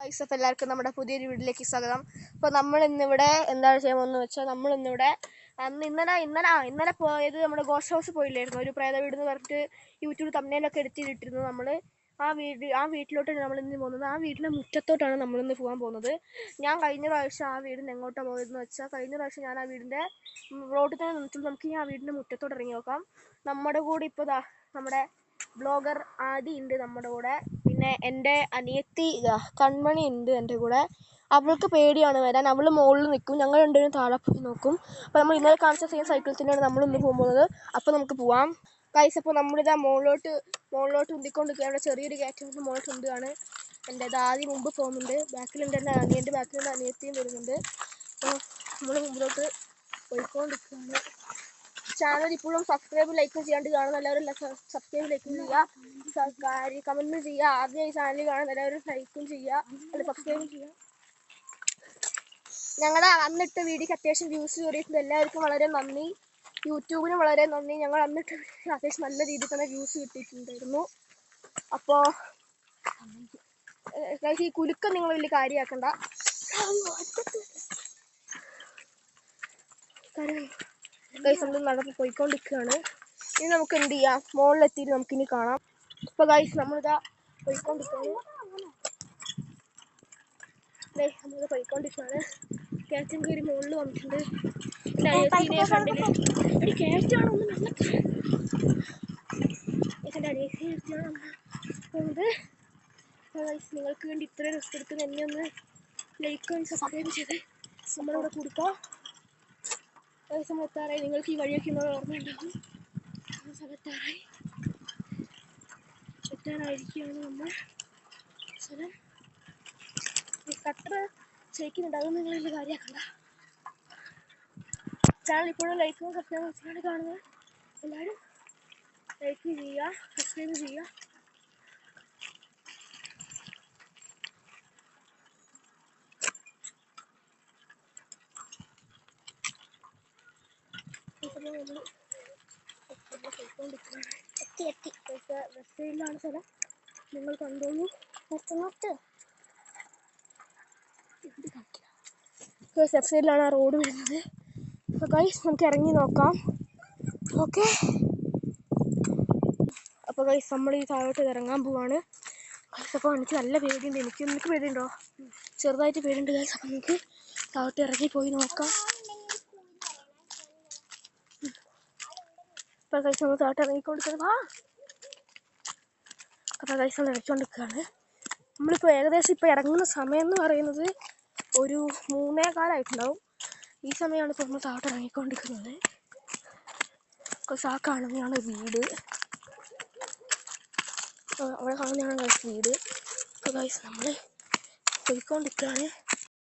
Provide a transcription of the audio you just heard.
ഐസഫ് എല്ലാവർക്കും നമ്മുടെ പുതിയൊരു വീട്ടിലേക്ക് സ്വാഗതം. അപ്പോൾ നമ്മൾ ഇന്നിവിടെ എന്താണ് ചെയ്യാൻ പോകുന്നത് വെച്ചാൽ നമ്മളിന്നിവിടെ ഇന്നലെ പോയത് നമ്മുടെ ഗോസ്റ്റ് ഹൗസ് പോയില്ലായിരുന്നു, ഒരു പ്രേത വീട് എന്ന് പറഞ്ഞിട്ട് യൂട്യൂബ് തമ്മിലൊക്കെ എടുത്തിട്ടിരുന്നു. നമ്മൾ ആ വീട്ടിലോട്ടാണ് നമ്മൾ ഇന്ന് പോകുന്നത്. ആ വീടിൻ്റെ മുറ്റത്തോട്ടാണ് നമ്മളിന്ന് പോകാൻ പോകുന്നത്. ഞാൻ കഴിഞ്ഞ പ്രാവശ്യം ആ വീടിന് എങ്ങോട്ടാണ് പോയതെന്ന് വെച്ചാൽ, കഴിഞ്ഞ പ്രാവശ്യം ഞാൻ ആ വീടിൻ്റെ റോഡിൽ തന്നെ നിന്നിട്ട് നമുക്ക് ആ വീടിൻ്റെ മുറ്റത്തോട്ട് ഇറങ്ങി നോക്കാം. നമ്മുടെ കൂടെ ഇപ്പോൾ നമ്മുടെ ബ്ലോഗർ ആദി ഉണ്ട് നമ്മുടെ കൂടെ. പിന്നെ എൻ്റെ അനിയത്തി കൺമണി ഉണ്ട് എൻ്റെ കൂടെ. അവൾക്ക് പേടിയാണ് വരാൻ, അവൾ മുകളിൽ നിൽക്കും, ഞങ്ങൾ രണ്ടുപേരും താഴെ പോയി നോക്കും. അപ്പോൾ നമ്മൾ ഇന്നലെ കാണിച്ച സെയിം സൈക്കിൾ തന്നെയാണ് നമ്മൾ ഇന്ന് പോകുന്നത്. അപ്പോൾ നമുക്ക് പോവാം ഗൈസ്. അപ്പോൾ നമ്മളിതാ മുകളിലോട്ട് ഉന്തിക്കൊണ്ടിരിക്കുക. അവിടെ ചെറിയൊരു കയറ്റം മുകളിലോട്ട് ഉന്തുകയാണ്. എൻ്റെ ആദ്യം മുമ്പ് പോകുന്നുണ്ട്, ബാക്കിലുണ്ട് എൻ്റെ അനിയൻ്റെ ബാക്കിലുള്ള അനിയത്തിയും വരുന്നുണ്ട്. അപ്പോൾ നമ്മൾ മുമ്പിലോട്ട് പോയിക്കൊണ്ടിരിക്കുകയാണ്. ചാനൽ ഇപ്പോഴും സബ്സ്ക്രൈബ് ലൈക്കും ചെയ്യാണ്ട് കാണുന്ന എല്ലാവരും സബ്സ്ക്രൈബ് ലൈക്കും ചെയ്യുക, കമൻറ്റും ചെയ്യുക. ആദ്യമായി ചാനൽ കാണുന്ന എല്ലാവരും ലൈക്കും ചെയ്യുക, അല്ല സബ്സ്ക്രൈബും ചെയ്യുക. ഞങ്ങളുടെ അന്നിട്ട് വീഡിയോക്ക് അത്യാവശ്യം വ്യൂസ് കയറിയിട്ടുണ്ട്. എല്ലാവർക്കും വളരെ നന്ദി, യൂട്യൂബിനും വളരെ നന്ദി. ഞങ്ങൾ അന്നിട്ട് അത്യാവശ്യം നല്ല രീതിയിൽ തന്നെ വ്യൂസ് കിട്ടിയിട്ടുണ്ടായിരുന്നു. അപ്പോൾ ഈ കുലുക്കം നിങ്ങൾ വലിയ കാര്യമാക്കണ്ട. നമ്മൾ നടന്ന് പോയിക്കൊണ്ടിരിക്കുകയാണ്. ഇനി നമുക്ക് എന്ത് ചെയ്യാം, മുകളിലെത്തിയിട്ട് നമുക്കിനി കാണാം. അപ്പോൾ ഗൈസ് നമ്മളിതാ പോയിക്കൊണ്ടിരിക്കുകയാണ്. കയറ്റം കയറി മുകളിൽ വന്നിട്ടുണ്ട്. എൻ്റെ അനിയത്തിനെ ഫ്രണ്ടിൽ കയറ്റാണ് ഒന്ന് നല്ല എൻ്റെ അനിയത്തിയാണ് പോകുന്നത്. ഗൈസ് നിങ്ങൾക്ക് വേണ്ടി ഇത്രയും റിസ്ക് എടുക്കുന്ന എന്നെ ഒന്ന് ലൈക്കും സബ്സ്ക്രൈബ് ചെയ്ത് നമ്മളിവിടെ കൊടുക്കാം. ദിവസം എത്താറായി. നിങ്ങൾക്ക് ഈ വഴിയൊക്കെ നമ്മൾ ഓർമ്മയുണ്ടാകും. എത്താറായിരിക്കുകയാണ് നമ്മൾ സ്ഥലം. ഈ കട്ടർ ഷെയ്ക്കുന്നുണ്ട്, അതൊന്നും നിങ്ങൾ വലിയ കാര്യമാക്കണ്ട. ചാനൽ ഇപ്പോഴും ലൈക്കും സബ്സ്ക്രൈബും ചെയ്യാണ്ട് കാണുന്നത് എല്ലാവരും ലൈക്ക് ചെയ്യുക, സബ്സ്ക്രൈബ് ചെയ്യുക. വെസ്റ്റയിലാണ് സ്ഥലം, നിങ്ങൾ കണ്ടോളൂ. ലെഫ്റ്റ് സൈഡിലാണ് ആ റോഡ് വരുന്നത്. അപ്പോൾ ഗൈസ് നമുക്ക് ഇറങ്ങി നോക്കാം. ഓക്കെ, അപ്പോൾ ഗൈസ് നമ്മൾ ഈ താഴോട്ട് ഇറങ്ങാൻ പോവാണ്. അപ്പോൾ എനിക്ക് നല്ല പേടിയുണ്ട്. എനിക്ക് പേടിയുണ്ടോ? ചെറുതായിട്ട് പേടിയുണ്ട് ഗൈസ്. അപ്പോൾ നമുക്ക് താഴോട്ട് ഇറങ്ങി പോയി നോക്കാം. അപ്പോൾ ഗൈസ് നമ്മൾ താഴോട്ട് ഇറങ്ങിക്കൊണ്ടിരിക്കുന്നത്. അപ്പോൾ ഗൈസ് നമ്മൾ ഇറങ്ങിക്കൊണ്ടിരിക്കുകയാണ്. നമ്മളിപ്പോൾ ഏകദേശം ഇപ്പോൾ ഇറങ്ങുന്ന സമയം എന്ന് പറയുന്നത് ഒരു 3:15 ഈ സമയമാണ് ഇപ്പോൾ നമ്മൾ താഴോട്ട് ഇറങ്ങിക്കൊണ്ടിരിക്കുന്നത്. ആ കാണുന്നതാണ് വീട്, അവിടെ കാണുന്നതാണ് ഗൈസ് വീട്. അപ്പോൾ ഗൈസ് നമ്മൾ പോയിക്കൊണ്ടിരിക്കുകയാണ്.